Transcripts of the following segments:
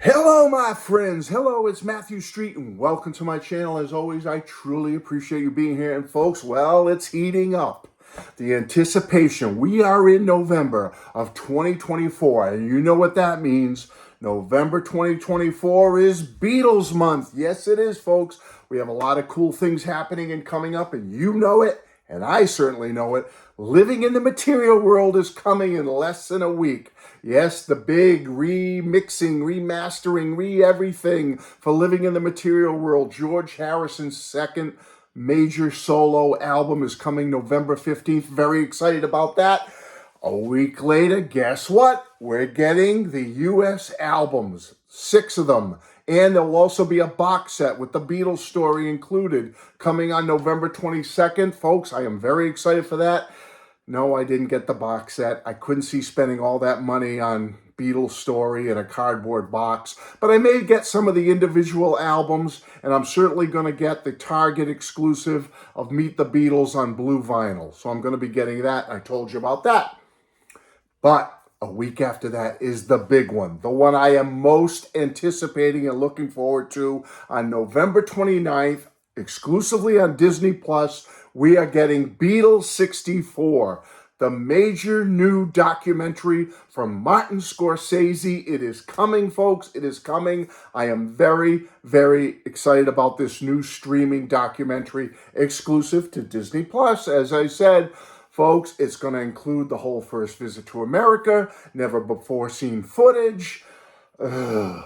Hello, my friends. Hello, it's Matthew Street, and welcome to my channel. As always, I truly appreciate you being here. And folks, well, it's heating up. The anticipation. We are in November of 2024, and you know what that means. November 2024 is Beatles month. Yes, it is, folks. We have a lot of cool things happening and coming up, and you know it, and I certainly know it. Living in the Material World is coming in less than a week. Yes, the big remixing, remastering, re-everything for Living in the Material World. George Harrison's second major solo album is coming November 15th. Very excited about that. A week later, guess what? We're getting the U.S. albums, 6 of them. And there'll also be a box set with the Beatles story included coming on November 22nd. Folks, I am very excited for that. No, I didn't get the box set. I couldn't see spending all that money on Beatles story in a cardboard box. But I may get some of the individual albums, and I'm certainly going to get the Target exclusive of Meet the Beatles on blue vinyl. So I'm going to be getting that. I told you about that. But a week after that is the big one, the one I am most anticipating and looking forward to. On November 29th, exclusively on Disney Plus, we are getting Beatles 64, the major new documentary from Martin Scorsese. It is coming, folks. It is coming. I am very, very excited about this new streaming documentary exclusive to Disney Plus. As I said, folks, it's going to include the whole first visit to America, never before seen footage, the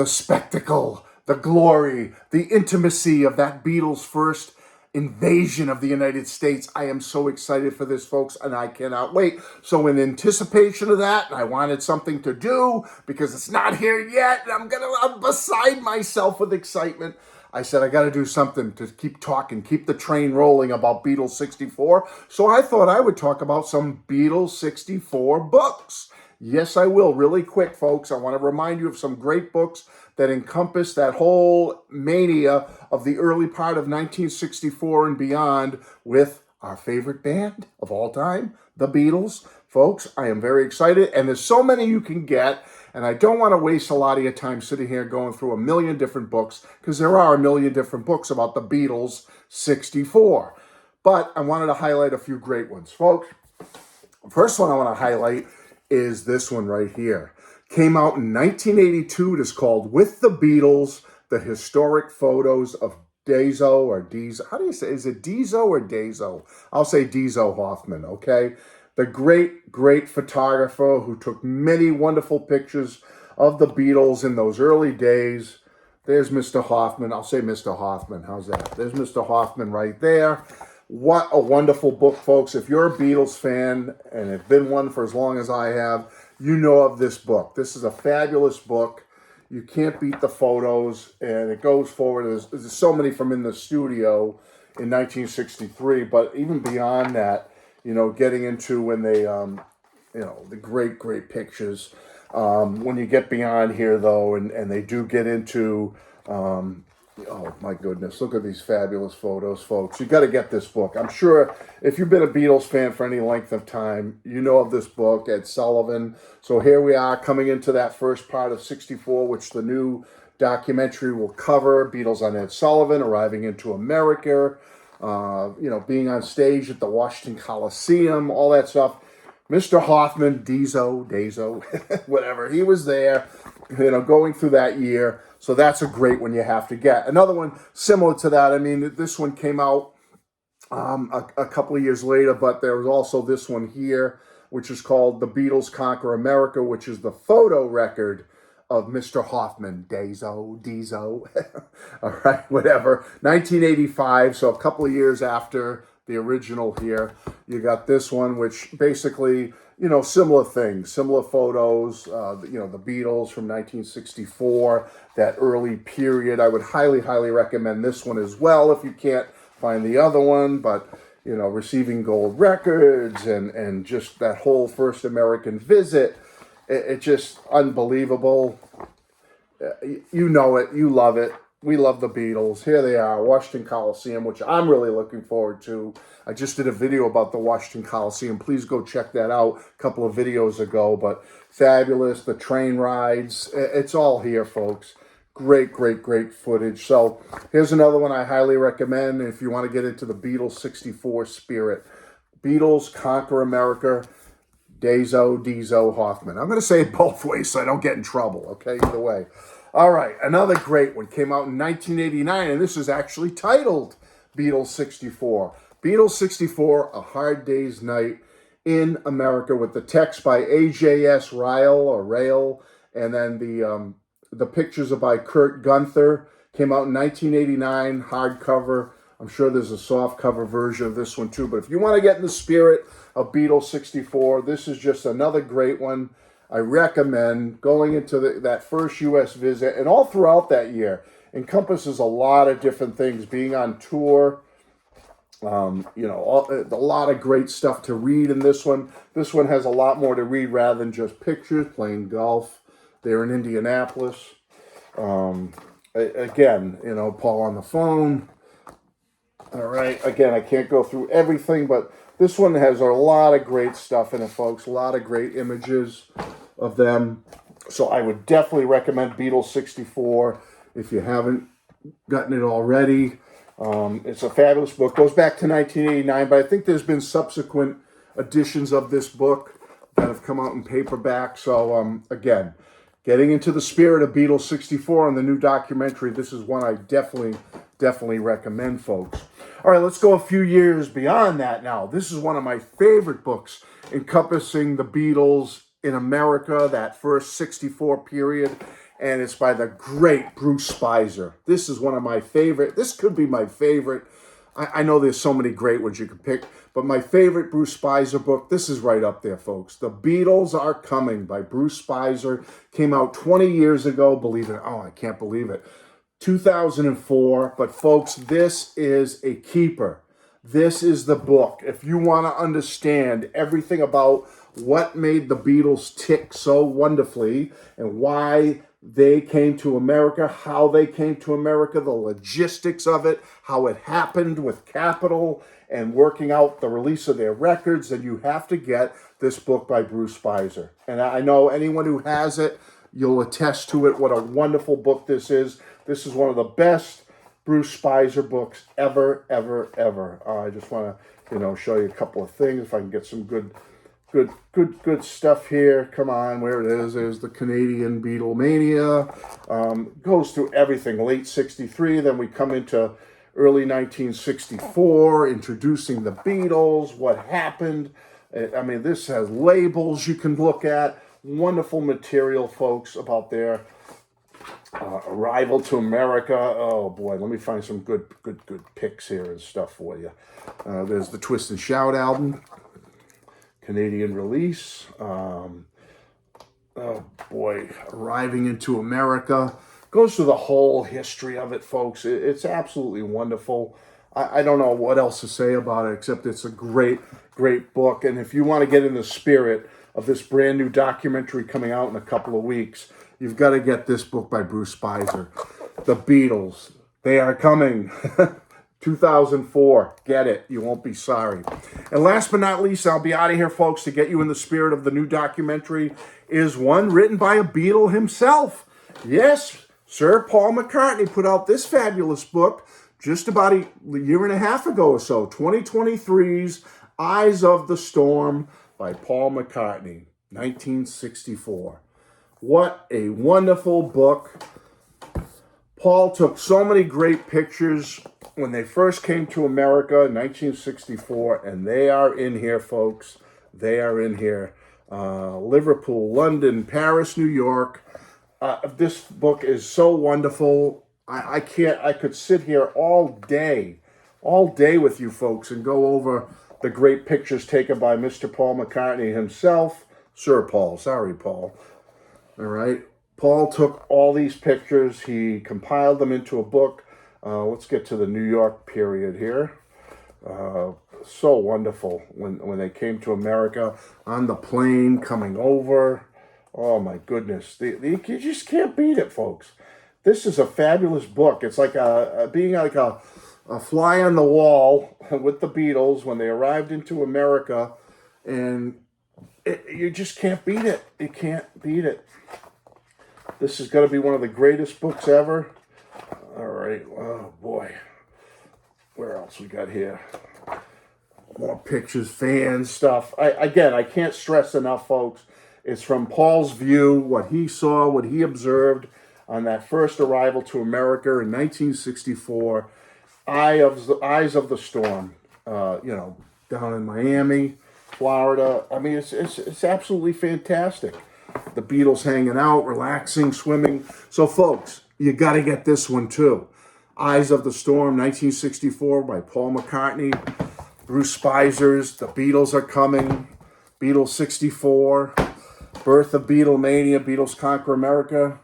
spectacle, the glory, the intimacy of that Beatles' first invasion of the United States. I am so excited for this, folks, and I cannot wait. So in anticipation of that, I wanted something to do because it's not here yet, and I'm beside myself with excitement. I said, I got to do something to keep talking, keep the train rolling about Beatles 64. So I thought I would talk about some Beatles 64 books. Yes, I will. Really quick, folks. I want to remind you of some great books that encompass that whole mania of the early part of 1964 and beyond with our favorite band of all time, the Beatles. Folks, I am very excited, and there's so many you can get, and I don't want to waste a lot of your time sitting here going through a million different books, because there are a million different books about the Beatles 64. But I wanted to highlight a few great ones. Folks, the first one I want to highlight is this one right here. Came out in 1982. It is called With the Beatles, The Historic Photos of Dezo or Dezo. How do you say? Is it Dezo or Dezo? I'll say Dezo Hoffman, okay? The great, great photographer who took many wonderful pictures of the Beatles in those early days. There's Mr. Hoffman. I'll say Mr. Hoffman. How's that? There's Mr. Hoffman right there. What a wonderful book, folks. If you're a Beatles fan, and have been one for as long as I have, you know of this book. This is a fabulous book. You can't beat the photos, and it goes forward. There's so many from in the studio in 1963, but even beyond that, you know, getting into when they, the great, great pictures. When you get beyond here, though, and they do get into, oh my goodness, look at these fabulous photos, folks. You got to get this book. I'm sure if you've been a Beatles fan for any length of time, you know of this book, Ed Sullivan. So here we are coming into that first part of 64, which the new documentary will cover. Beatles on Ed Sullivan, arriving into America, being on stage at the Washington Coliseum, all that stuff. Mr. Hoffman, Dezo, whatever, he was there, going through that year. So that's a great one you have to get. Another one similar to that, I mean, this one came out a couple of years later, but there was also this one here, which is called The Beatles Conquer America, which is the photo record of Mr. Hoffman, Dezo, all right, whatever. 1985, so a couple of years after the original here. You got this one, which basically, similar things, similar photos, the Beatles from 1964, that early period. I would highly, highly recommend this one as well if you can't find the other one, but, receiving gold records and just that whole first American visit. It's just unbelievable. You know it. You love it. We love the Beatles. Here they are, Washington Coliseum, which I'm really looking forward to. I just did a video about the Washington Coliseum. Please go check that out a couple of videos ago. But fabulous, the train rides. It's all here, folks. Great, great, great footage. So here's another one I highly recommend if you want to get into the Beatles 64 spirit. Beatles Conquer America, Dezo Hoffman. I'm going to say it both ways so I don't get in trouble, okay? Either way. All right, another great one came out in 1989, and this is actually titled Beatles 64. Beatles 64, A Hard Day's Night in America, with the text by AJS Rail, and then the pictures are by Kurt Gunther. Came out in 1989, hardcover. I'm sure there's a soft cover version of this one too, but if you want to get in the spirit of Beatles 64, this is just another great one. I recommend going into that first U.S. visit, and all throughout that year encompasses a lot of different things. Being on tour, a lot of great stuff to read in this one. This one has a lot more to read rather than just pictures. Playing golf there in Indianapolis. Again, Paul on the phone. All right. Again, I can't go through everything, but this one has a lot of great stuff in it, folks. A lot of great images of them. So I would definitely recommend Beatles 64 if you haven't gotten it already. It's a fabulous book. Goes back to 1989, but I think there's been subsequent editions of this book that have come out in paperback. So again, getting into the spirit of Beatles 64 and the new documentary, this is one I definitely recommend, folks. All right, let's go a few years beyond that now. This is one of my favorite books encompassing the Beatles in America, that first 64 period, and it's by the great Bruce Spicer. This is one of my favorite. This could be my favorite. I know there's so many great ones you could pick, but my favorite Bruce Spicer book, this is right up there, folks. The Beatles Are Coming by Bruce Spicer. Came out 20 years ago, believe it. Oh, I can't believe it. 2004. But folks, this is a keeper. This is the book. If you want to understand everything about what made the Beatles tick so wonderfully and why they came to America, how they came to America, the logistics of it, how it happened with Capitol and working out the release of their records, then you have to get this book by Bruce Spicer. And I know anyone who has it, you'll attest to it, what a wonderful book this is. This is one of the best Bruce Spicer books ever. I just want to, show you a couple of things. If I can get some good stuff here. Come on, where it is. There's the Canadian Beatlemania. Goes through everything. Late 63, then we come into early 1964, introducing the Beatles, what happened. I mean, this has labels you can look at. Wonderful material, folks, about their arrival to America. Oh boy, let me find some good picks here and stuff for you. There's the Twist and Shout album, Canadian release. Oh boy, arriving into America. Goes through the whole history of it, folks. It's absolutely wonderful. I don't know what else to say about it, except it's a great book. And if you want to get in the spirit of this brand new documentary coming out in a couple of weeks, you've got to get this book by Bruce Spicer. The Beatles, They Are Coming. 2004. Get it. You won't be sorry. And last but not least, I'll be out of here, folks, to get you in the spirit of the new documentary, is one written by a Beatle himself. Yes, Sir Paul McCartney put out this fabulous book just about a year and a half ago or so, 2023's Eyes of the Storm by Paul McCartney, 1964. What a wonderful book. Paul took so many great pictures when they first came to America in 1964, and they are in here, folks. They are in here. Liverpool, London, Paris, New York. This book is so wonderful. I could sit here all day with you folks and go over the great pictures taken by Mr. Paul McCartney himself. Sir Paul, sorry, Paul. All right. Paul took all these pictures. He compiled them into a book. Let's get to the New York period here. So wonderful when they came to America on the plane coming over. Oh, my goodness. You just can't beat it, folks. This is a fabulous book. It's like being like a fly on the wall with the Beatles when they arrived into America, and you just can't beat it. You can't beat it. This is going to be one of the greatest books ever. All right. Oh, boy. Where else we got here? More pictures, fans, stuff. Again, I can't stress enough, folks. It's from Paul's view, what he saw, what he observed on that first arrival to America in 1964. Eyes of the Storm, down in Miami, Florida. I mean, it's absolutely fantastic. The Beatles hanging out, relaxing, swimming. So, folks, you got to get this one too. Eyes of the Storm, 1964, by Paul McCartney, Bruce Spizers. The Beatles are coming. Beatles 64. Birth of Beatlemania. Beatles Conquer America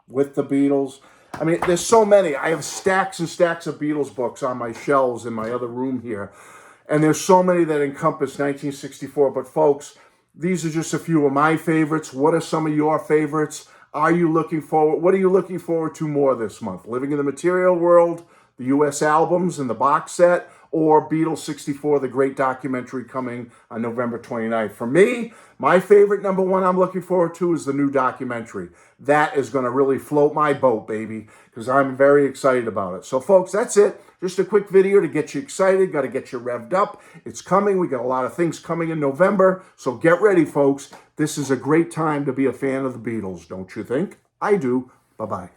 with the Beatles. I mean, there's so many. I have stacks and stacks of Beatles books on my shelves in my other room here. And there's so many that encompass 1964. But folks, these are just a few of my favorites. What are some of your favorites? What are you looking forward to more this month? Living in the Material World, the U.S. albums and the box set, or Beatles 64, the great documentary coming on November 29th. For me, my favorite number one I'm looking forward to is the new documentary. That is going to really float my boat, baby, because I'm very excited about it. So, folks, that's it. Just a quick video to get you excited. Got to get you revved up. It's coming. We got a lot of things coming in November. So get ready, folks. This is a great time to be a fan of the Beatles, don't you think? I do. Bye-bye.